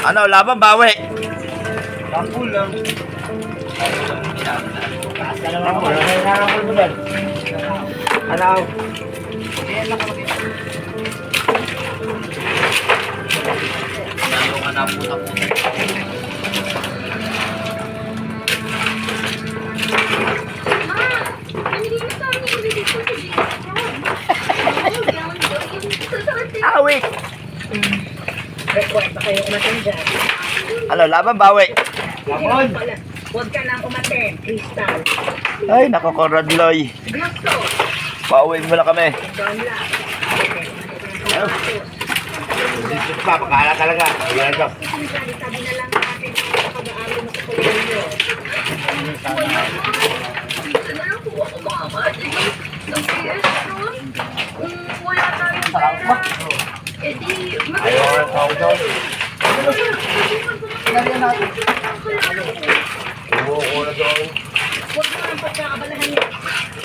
Ano, laban, bawi. Kampul lang. Kampul, nakakapul mo dyan. Ano? Awik. Request kayo umaten dyan. Ano, laban, bawi. Laban. Huwag ka nang umaten, Crystal. Ay, nako, Conrad Loy. Gusto. Pauwiin mo na kami. Doon lang. Dito pa, pakala talaga. Ayan ito. Sabi na lang natin sa pag-aaral mo sa kolehiyo. Wala po ako makakaatig ng PS nun. Kung wala tayong pera, edi Ayaw ka ng tao daw. Umuuko na doon. huwag mo ang pagkakabalahan niya.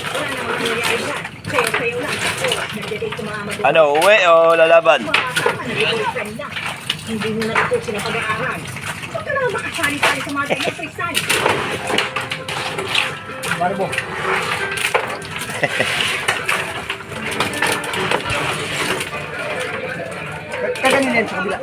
Wala namang nangyayari dyan. Sayo-sayo lang. O, nagdaday sa mga magulang. Ano, uwi o lalaban? Makakama, nag-boyfriend na. Hindi mo na ito sila pag-aaral. Huwag ka naman makasali-sali sa mga ganyan, Crystal. Mano mo? Kaganin yan sa kabila.